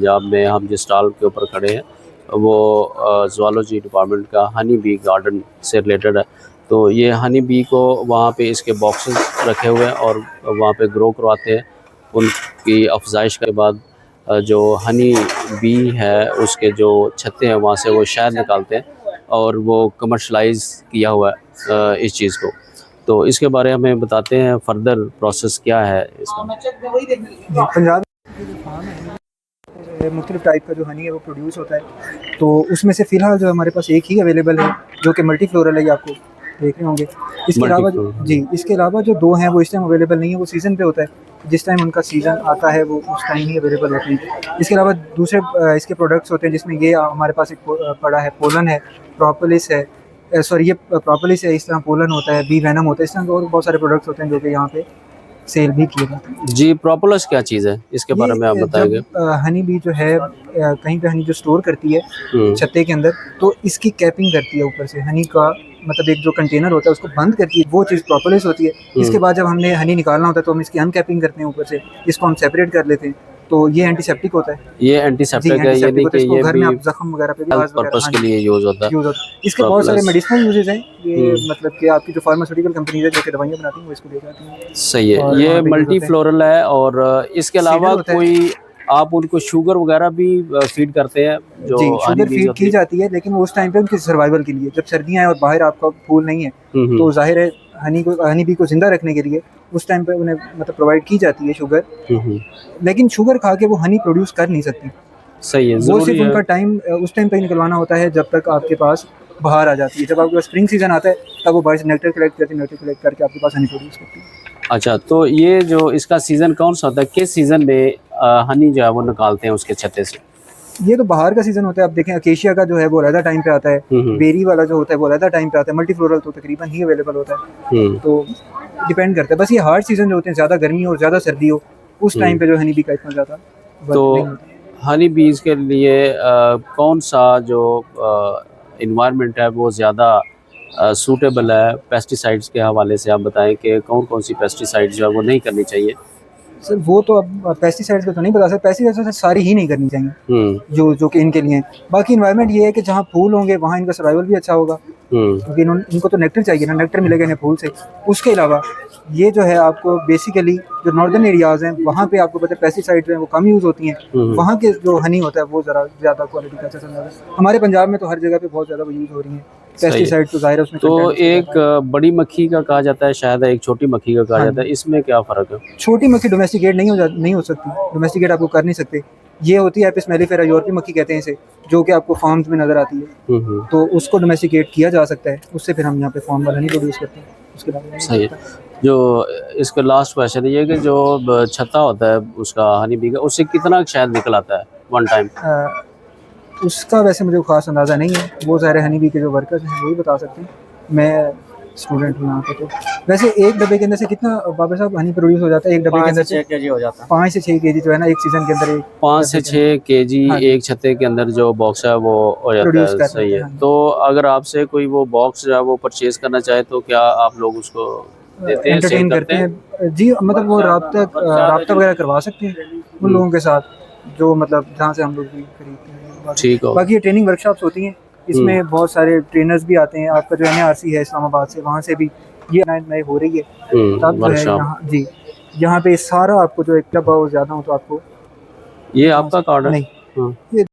पंजाब में हम जिस स्टॉल के ऊपर खड़े हैं वो ज़ूलॉजी डिपार्टमेंट का हनी बी गार्डन से रिलेटेड है। तो ये हनी बी को वहाँ पे इसके बॉक्सेस रखे हुए हैं और वहाँ पे ग्रो करवाते हैं। उनकी अफजाइश के बाद जो हनी बी है उसके जो छत्ते हैं वहाँ से वो शहद निकालते हैं और वो कमर्शलाइज़ किया हुआ है इस चीज़ को। तो इसके बारे में बताते हैं फर्दर प्रोसेस क्या है इसका। पंजाब मुख्तलिफ टाइप का जो हनी है वो प्रोड्यूस होता है, तो उसमें से फ़िलहाल जो हमारे पास एक ही अवेलेबल है जो कि मल्टी फ्लोरल है, ये आपको देख रहे होंगे। इसके अलावा इसके अलावा जो दो हैं वो इस टाइम अवेलेबल नहीं है, वो सीज़न पे होता है। जिस टाइम उनका सीज़न आता है वो उस टाइम ही अवेलेबल होते हैं। इसके अलावा दूसरे इसके प्रोडक्ट्स होते हैं जिसमें ये हमारे पास एक पड़ा है, पोलन है, प्रोपोलिस है, सॉरी ये प्रोपोलिस है, इस तरह पोलन होता है, बी वेनम होता है, इस तरह के और बहुत सारे प्रोडक्ट्स होते हैं जो कि यहाँ पे सेल भी किए जाते हैं। जी, प्रोपोलिस क्या चीज़ है, इसके बारे में आप बताएंगे? हनी बी जो है कहीं पे हनी जो स्टोर करती है छत्ते के अंदर, तो इसकी कैपिंग करती है ऊपर से हनी का, मतलब एक जो कंटेनर होता है उसको बंद करती है, वो चीज़ प्रोपोलिस होती है। इसके बाद जब हमने हनी निकालना होता है तो हम इसकी अनकैपिंग करते हैं ऊपर से, इसको हम सेपरेट कर लेते हैं, तो ये एंटीसेप्टिक होता है। ये एंटीसेप्टिक है, ये नहीं कि ये घर भी में आप जख्म वगैरह पे भी हेल्थ पर्पस के लिए यूज़ होता है। इसके बहुत सारे मेडिसिनल यूजेस हैं। ये मतलब कि आपकी जो फार्मास्यूटिकल कंपनीज है जो कि दवाइयाँ बनाती हैं वो इसको ले जाती हैं। सही है, ये मल्टी फ्लोरल है। और इसके अलावा कोई आप उनको शुगर वगैरह भी फीड करते हैं? जो जी, शुगर फीड की जाती है, लेकिन वो उस टाइम पे उनकी सर्वाइवल के लिए, जब सर्दियाँ हैं और बाहर आपका फूल नहीं है तो जाहिर है हनी बी को जिंदा रखने के लिए उस टाइम पे उन्हें मतलब प्रोवाइड की जाती है शुगर। लेकिन शुगर खा के वो हनी प्रोड्यूस कर नहीं सकती। सही है, वो सिर्फ उनका टाइम उस टाइम पे ही निकलवाना होता है जब तक आपके पास बाहर आ जाती है। जब आपके पास स्प्रिंग सीजन आता है तब वो बाहर से नेक्टर कलेक्ट करती है, नेक्टर कलेक्ट करके आपके पास हनी प्रोड्यूस करती है। अच्छा, तो ये जो इसका सीज़न कौन सा होता है, किस सीज़न में हनी जो है वो निकालते हैं उसके छत्ते से? ये तो बाहर का सीजन होता है। आप देखें अकेशिया का जो है वो अलग टाइम पे आता है, बेरी वाला जो होता है वो अलग टाइम पे आता है, मल्टी फ्लोरल तो तकरीबन ही अवेलेबल होता है। तो डिपेंड करता है, बस ये हार्ड सीजन जो होते हैं, ज़्यादा गर्मी हो ज़्यादा सर्दी हो, उस टाइम पे जो हनी बी का इतना ज़्यादा तो हनी बीज के लिए कौन सा जो इन्वायरमेंट है वो ज़्यादा सूटेबल है पेस्टिसाइड्स के हवाले से? आप बताएं कि कौन कौन सी पेस्टिसाइड्स जो है वो नहीं करनी चाहिए? सर वो तो अब पेस्टिसाइड्स का तो नहीं बता सकते, पेस्टिसाइड्स तो सारी ही नहीं करनी चाहिए जो कि इनके लिए। बाकी इन्वायरमेंट ये है कि जहाँ फूल होंगे वहाँ इनका सर्वाइवल भी अच्छा होगा, क्योंकि इनको तो नेक्टर चाहिए ना, नेक्टर मिलेगा इन्हें फूल से। उसके अलावा ये जो है आपको बेसिकली जो नॉर्दर्न एरियाज़ हैं वहाँ पे आपको पता है पेस्टिसाइड्स हैं वो कम यूज़ होती हैं, वहाँ के जो हनी होता है वो ज़रा ज़्यादा क्वालिटी का अच्छा चल रहा है। हमारे पंजाब में तो हर जगह पे बहुत ज़्यादा वो यूज़ हो रही हैं पेस्टिसाइड, तो जाहिर है उसमें तो एक बड़ी मक्खी का कहा जाता है शायद, एक छोटी मक्खी का कहा जाता है, इसमें क्या फ़र्क है? छोटी मक्खी डोमेस्टिकेट नहीं हो सकती, डोमेस्टिकेट आपको कर नहीं सकते। ये होती है एपिस मेलिफेरा, यूरोपीय मक्खी कहते हैं इसे, जो कि आपको फार्म्स में नज़र आती है, तो उसको डोमेस्टिकेट किया जा सकता है, उससे फिर हम यहाँ पे फार्म वाला नहीं प्रोड्यूस करते हैं। उसके अलावा सही है। जो इसका लास्ट क्वेश्चन ये कि जो छत्ता होता है उसका हनी बी का, उससे कितना शहद निकल आता है वन टाइम? उसका वैसे मुझे खास अंदाज़ा नहीं है, वो सारे हनी बी के जो वर्कर्स हैं वही बता सकते हैं। मैं स्टूडेंट हूँ यहाँ पे। तो वैसे एक डब्बे के अंदर से कितना बाबा साहब हनी प्रोड्यूस हो जाता है? एक डब्बे के अंदर 6 केजी हो जाता है। 5 से 6 केजी जो है ना एक सीज़न के अंदर 5 से 6 केजी एक छत्ते के अंदर जो बॉक्स है वो हो जाता है। सही है। तो अगर आपसे कोई वो बॉक्स जो है वो परचेज करना चाहे तो क्या आप लोग उसको देते हैं, एंटरटेन करते हैं? जी, मतलब वो राब्ता वगैरह करवा सकते हैं उन लोगों के साथ जो मतलब जहाँ से हम लोग भी खरीदते हैं। ठीक है। बाकी ये ट्रेनिंग वर्कशॉप्स होती हैं, इसमें बहुत सारे ट्रेनर्स भी आते हैं। आपका जो NARC है इस्लामाबाद से, वहाँ से भी ये नए हो रही है तब जो है यहाँ। जी, यहाँ पे सारा आपको जो एक क्लब हो ज़्यादा हो तो आपको ये आपका कार्ड है? नहीं, ये